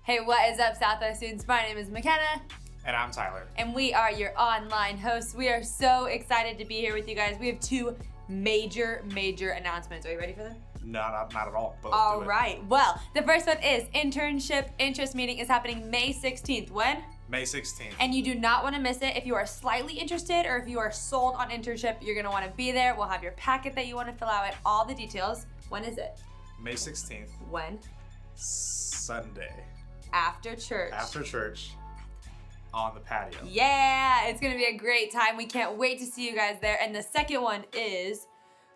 Hey, what is up, Southwest students? My name is McKenna. And I'm Tyler. And we are your online hosts. We are so excited to be here with you guys. We have two major announcements. Are you ready for them? No, not at all. But all right. Well, the first one is internship interest meeting is happening May 16th. When? May 16th. And you do not want to miss it. If you are slightly interested or if you are sold on internship, you're going to want to be there. We'll have your packet that you want to fill out and all the details. When is it? May 16th. When? Sunday. After church. After church. On the patio. Yeah, it's going to be a great time. We can't wait to see you guys there. And the second one is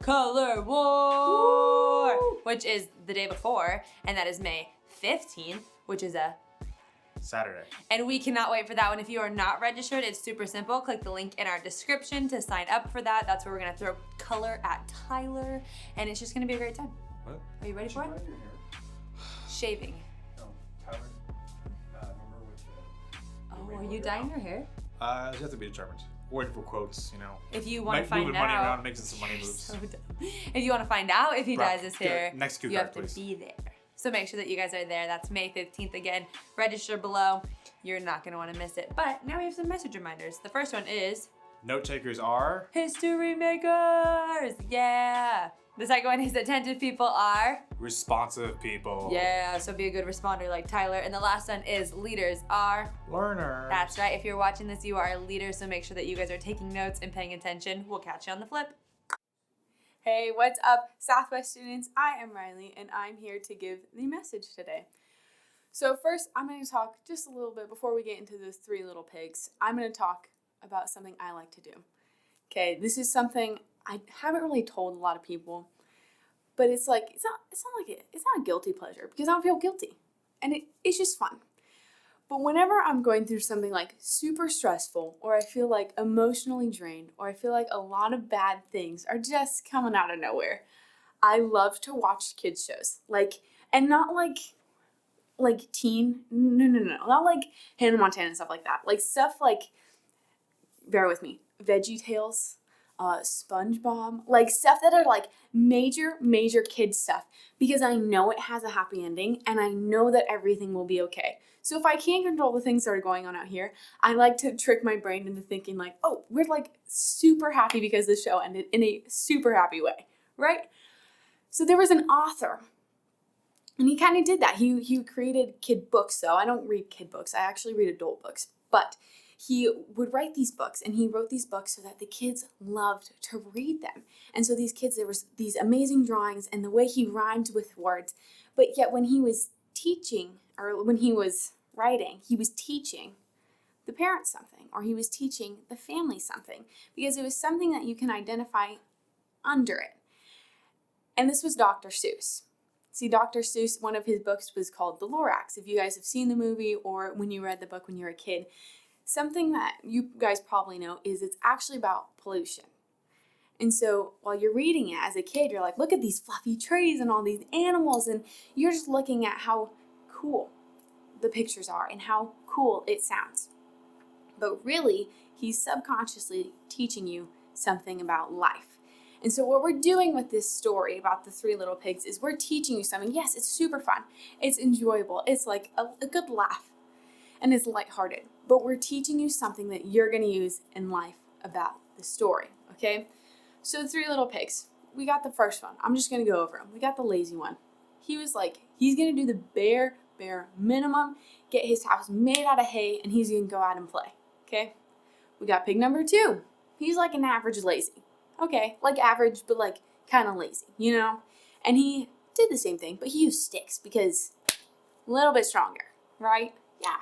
Color War, which is the day before, and that is May 15th, which is a Saturday. And we cannot wait for that one. If you are not registered, it's super simple. Click the link in our description to sign up for that. That's where we're going to throw color at Tyler, and it's just going to be a great time. What? Are you ready for it? Shaving. No, Tyler. Remember with Oh, are you dyeing your hair? You have to be determined. Waiting for quotes, you know. If you want to find moving out, money around, making some money moves. So dumb. If you want to find out if he dyes his hair, next cue you card, have to please. be there. So make sure that you guys are there. That's May 15th again. Register below. You're not going to want to miss it. But now we have some message reminders. The first one is Note takers are history makers. Yeah. The second one is attentive people are responsive people. Yeah, so be a good responder like Tyler. And the last one is leaders are learners. That's right. If you're watching this, you are a leader, so make sure that you guys are taking notes and paying attention. We'll catch you on the flip. Hey, what's up, Southwest students? I am Riley, and I'm here to give the message today. So first, I'm going to talk just a little bit before we get into those three little pigs. I'm going to talk about something I like to do. Okay, this is something I haven't really told a lot of people, but it's not a guilty pleasure because I don't feel guilty, and it's just fun. But whenever I'm going through something like super stressful, or I feel like emotionally drained, or I feel like a lot of bad things are just coming out of nowhere, I love to watch kids shows. And not like teen, no, not like Hannah Montana and stuff like that. Like stuff like, bear with me, VeggieTales, SpongeBob, like stuff that are like major kid stuff, because I know it has a happy ending and I know that everything will be okay. So if I can't control the things that are going on out here, I like to trick my brain into thinking like, oh, we're like super happy because the show ended in a super happy way, right? So there was an author, and he kind of did that. He created kid books, though. I don't read kid books. I actually read adult books. But he would write these books, and he wrote these books so that the kids loved to read them. And so these kids, there was these amazing drawings and the way he rhymed with words. But yet when he was teaching, or when he was writing, he was teaching the parents something, or he was teaching the family something, because it was something that you can identify under it. And this was Dr. Seuss. See, Dr. Seuss, one of his books was called The Lorax. If you guys have seen the movie or when you read the book when you were a kid, something that you guys probably know is it's actually about pollution. And so while you're reading it as a kid, you're like, look at these fluffy trees and all these animals, and you're just looking at how cool the pictures are and how cool it sounds. But really, he's subconsciously teaching you something about life. And so what we're doing with this story about the three little pigs is we're teaching you something. Yes, it's super fun. It's enjoyable. It's like a good laugh. And it's lighthearted. But we're teaching you something that you're going to use in life about the story. Okay? So the three little pigs. We got the first one. I'm just going to go over them. We got the lazy one. He was like, he's going to do the bare minimum, get his house made out of hay, and he's going to go out and play. Okay? We got pig number 2. He's like an average lazy. Okay, like average, but like kind of lazy, you know? And he did the same thing, but he used sticks because a little bit stronger, right? Yeah.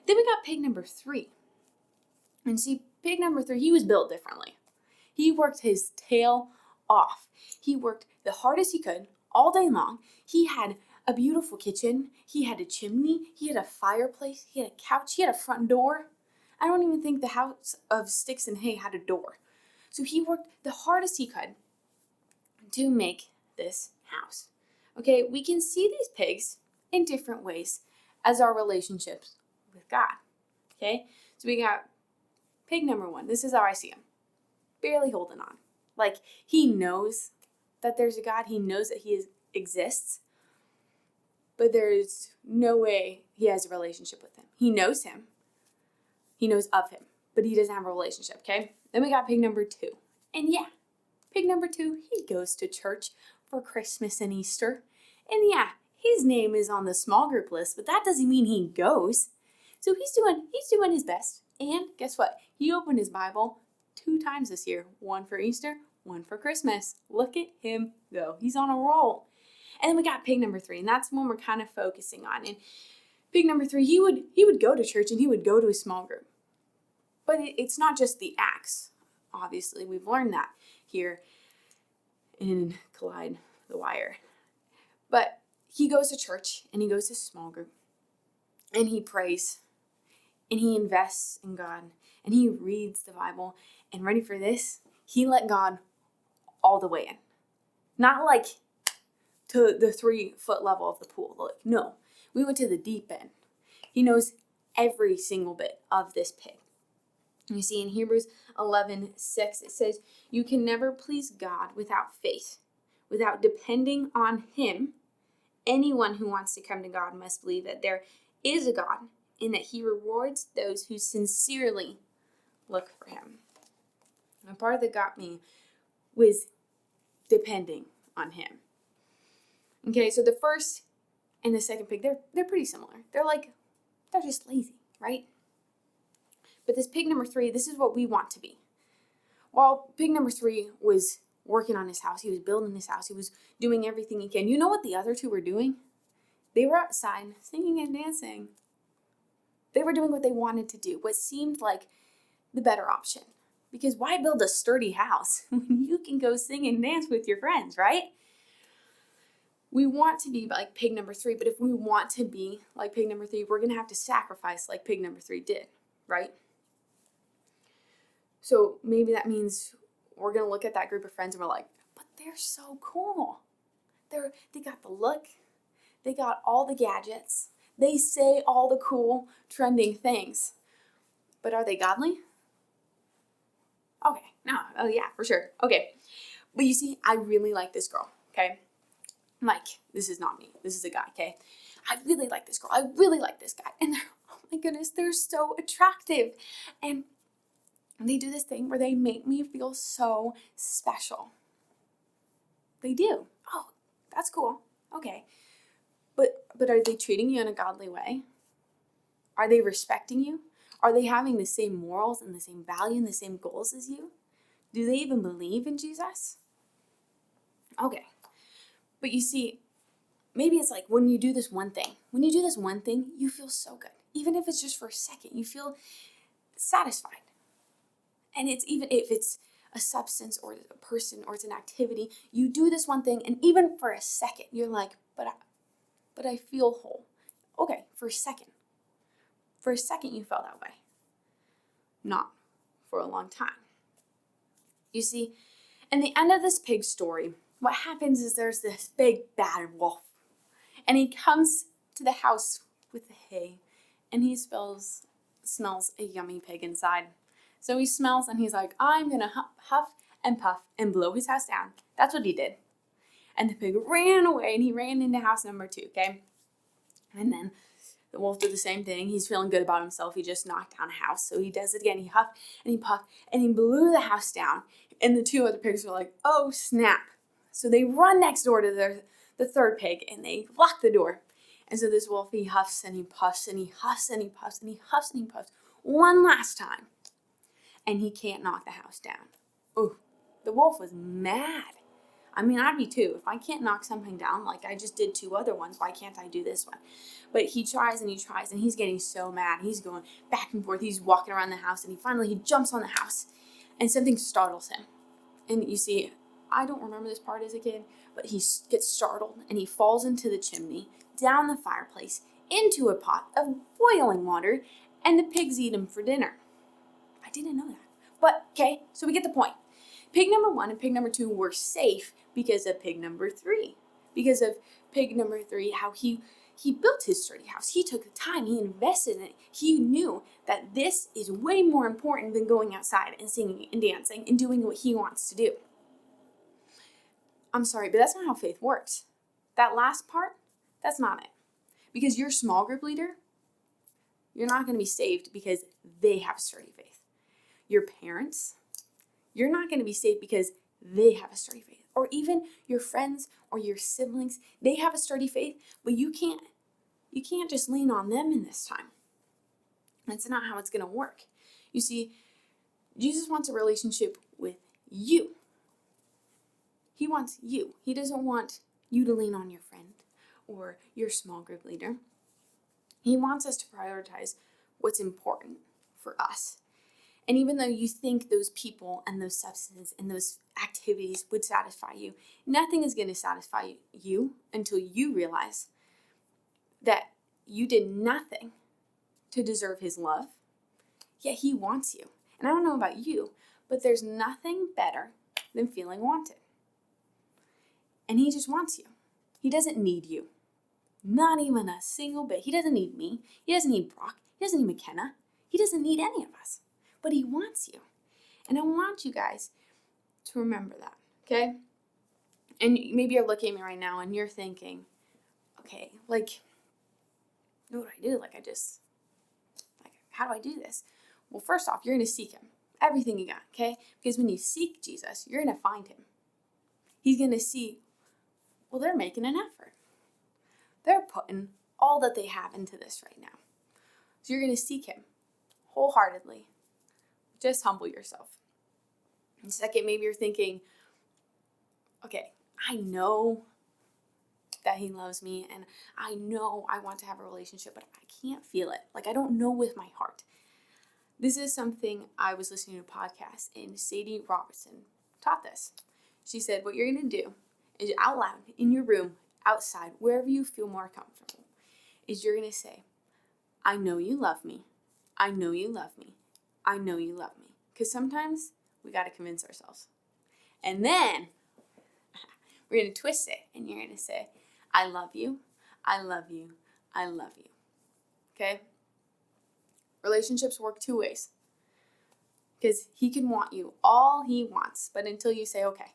Then we got pig number 3. And see, pig number 3, he was built differently. He worked his tail off. He worked the hardest he could all day long. He had a beautiful kitchen. He had a chimney. He had a fireplace. He had a couch. He had a front door. I don't even think the house of sticks and hay had a door. So he worked the hardest he could to make this house. Okay, we can see these pigs in different ways as our relationships with God. Okay, so we got pig number 1. This is how I see him. Barely holding on. Like, he knows that there's a God. He knows that he exists. but there's no way he has a relationship with him. He knows him. He knows of him, but he doesn't have a relationship, okay? Then we got pig number 2. And yeah, pig number 2, he goes to church for Christmas and Easter. And yeah, his name is on the small group list, but that doesn't mean he goes. So he's doing his best. And guess what? He opened his Bible 2 times this year. 1 for Easter, 1 for Christmas. Look at him go. He's on a roll. And then we got pig number 3, and that's the one we're kind of focusing on. And pig number 3, he would go to church and he would go to a small group. But it's not just the acts. Obviously, we've learned that here in Collide the Wire. But he goes to church and he goes to small group and he prays and he invests in God and he reads the Bible. And ready for this? He let God all the way in. Not like to the 3-foot level of the pool. Like, no, we went to the deep end. He knows every single bit of this pig. You see in Hebrews 11:6, it says, you can never please God without faith, without depending on him. Anyone who wants to come to God must believe that there is a God and that he rewards those who sincerely look for him. And the part that got me was depending on him. Okay, so the first and the second pig, they're pretty similar. They're just lazy, right? But this pig number 3, this is what we want to be. While pig number 3 was working on his house, he was building his house, he was doing everything he can. You know what the other 2 were doing? They were outside singing and dancing. They were doing what they wanted to do, what seemed like the better option. Because why build a sturdy house when you can go sing and dance with your friends, right? We want to be like pig number 3, but if we want to be like pig number 3, we're going to have to sacrifice like pig number 3 did, right? So maybe that means we're going to look at that group of friends and we're like, but they're so cool. They got the look. They got all the gadgets. They say all the cool, trending things. But are they godly? Okay, no, oh yeah, for sure. Okay, but you see, I really like this girl, okay? Like, this is not me. This is a guy, okay? I really like this girl. I really like this guy. And oh my goodness, they're so attractive. And they do this thing where they make me feel so special. They do. Oh, that's cool. Okay. But are they treating you in a godly way? Are they respecting you? Are they having the same morals and the same value and the same goals as you? Do they even believe in Jesus? Okay. But you see, maybe it's like when you do this one thing. When you do this one thing, you feel so good. Even if it's just for a second, you feel satisfied. And it's even if it's a substance or a person or it's an activity, you do this one thing and even for a second, you're like, but I feel whole. Okay, for a second. For a second you felt that way. Not for a long time. You see, in the end of this pig story, what happens is there's this big bad wolf. And he comes to the house with the hay and he smells a yummy pig inside. So he smells and he's like, I'm going to huff and puff and blow his house down. That's what he did. And the pig ran away and he ran into house number 2, okay? And then the wolf did the same thing. He's feeling good about himself. He just knocked down a house. So he does it again. He huffed and he puffed and he blew the house down. And the 2 other pigs were like, oh, snap. So they run next door to the third pig and they lock the door. And so this wolf, he huffs and he puffs and he huffs and he puffs and he huffs and he puffs one last time. And he can't knock the house down. Ooh, the wolf was mad. I mean, I'd be too. If I can't knock something down, like I just did 2 other ones, why can't I do this one? But he tries and he's getting so mad. He's going back and forth. He's walking around the house and he jumps on the house and something startles him. And you see, I don't remember this part as a kid, but he gets startled and he falls into the chimney, down the fireplace, into a pot of boiling water, and the pigs eat him for dinner. I didn't know that. But, okay, so we get the point. Pig number 1 and pig number 2 were safe because of pig number 3. Because of pig number 3, how he built his sturdy house. He took the time. He invested in it. He knew that this is way more important than going outside and singing and dancing and doing what he wants to do. I'm sorry, but that's not how faith works. That last part, that's not it. Because your small group leader, you're not going to be saved because they have a sturdy faith. Your parents, you're not going to be saved because they have a sturdy faith. Or even your friends or your siblings, they have a sturdy faith, but you can't just lean on them in this time. That's not how it's going to work. You see, Jesus wants a relationship with you. He wants you. He doesn't want you to lean on your friend or your small group leader. He wants us to prioritize what's important for us. And even though you think those people and those substances and those activities would satisfy you, nothing is going to satisfy you until you realize that you did nothing to deserve his love, yet he wants you. And I don't know about you, but there's nothing better than feeling wanted. And he just wants you. He doesn't need you. Not even a single bit. He doesn't need me. He doesn't need Brock. He doesn't need McKenna. He doesn't need any of us. But he wants you. And I want you guys to remember that, okay? And maybe you're looking at me right now and you're thinking, okay, like, what do I do? How do I do this? Well, first off, you're going to seek him. Everything you got, okay? Because when you seek Jesus, you're going to find him. He's going to see, well, they're making an effort. They're putting all that they have into this right now. So you're going to seek him wholeheartedly. Just humble yourself. And second, maybe you're thinking, okay, I know that he loves me and I know I want to have a relationship, but I can't feel it. Like, I don't know with my heart. This is something I was listening to a podcast and Sadie Robertson taught this. She said, what you're going to do is out loud, in your room, outside, wherever you feel more comfortable, is you're going to say, I know you love me. I know you love me. I know you love me. Because sometimes we got to convince ourselves. And then we're going to twist it and you're going to say, I love you. I love you. I love you. Okay? Relationships work two ways. Because he can want you all he wants. But until you say, okay,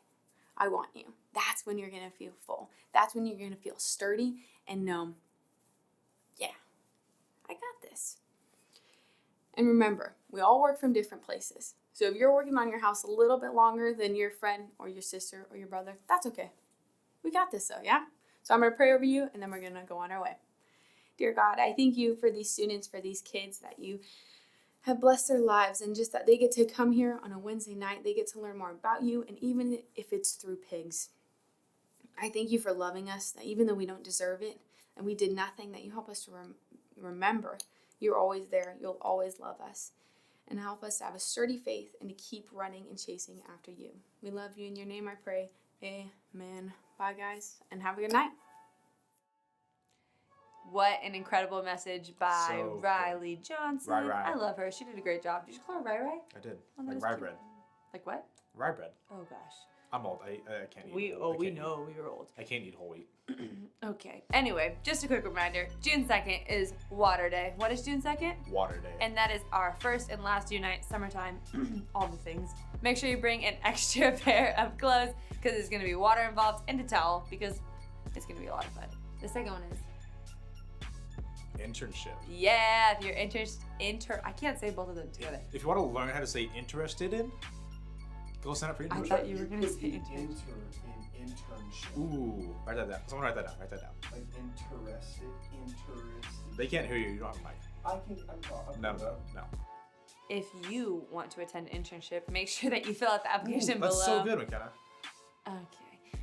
I want you, that's when you're going to feel full. That's when you're going to feel sturdy and know, yeah, I got this. And remember, we all work from different places. So if you're working on your house a little bit longer than your friend or your sister or your brother, that's okay. We got this though, yeah? So I'm going to pray over you and then we're going to go on our way. Dear God, I thank you for these students, for these kids, that you have blessed their lives and just that they get to come here on a Wednesday night. They get to learn more about you, and even if it's through pigs. I thank you for loving us, that even though we don't deserve it and we did nothing, that you help us to remember you're always there. You'll always love us. And help us to have a sturdy faith and to keep running and chasing after you. We love you. In your name I pray. Amen. Bye, guys, and have a good night. What an incredible message by So good. Riley Johnson. Rai. I love her. She did a great job. Did you call her Rai Rai? I did. Oh, that Like is rye cute. bread. Like what? Rye bread. Oh gosh. I'm old. I can't eat. We know we were old. I can't eat whole wheat. Okay. Anyway, just a quick reminder. June 2nd is Water Day. What is June 2nd? Water day. And that is our first and last unite, summertime, all the things. Make sure you bring an extra pair of clothes because there's going to be water involved, and a towel because it's going to be a lot of fun. The second one is, Internship. yeah, if you're I can't say both of them together. If you want to learn how to say interested in, go sign up for I internship. thought you were going to say internship. internship. Ooh, write that down. Someone write that down. Write that down. Like interested. They can't hear you. You don't have a mic. I'm No. If you want to attend an internship, make sure that you fill out the application That's below. so good, McKenna. Okay.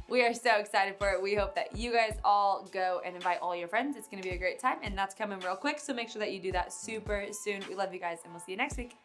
We are so excited for it. We hope that you guys all go and invite all your friends. It's going to be a great time, and that's coming real quick, so make sure that you do that super soon. We love you guys, and we'll see you next week.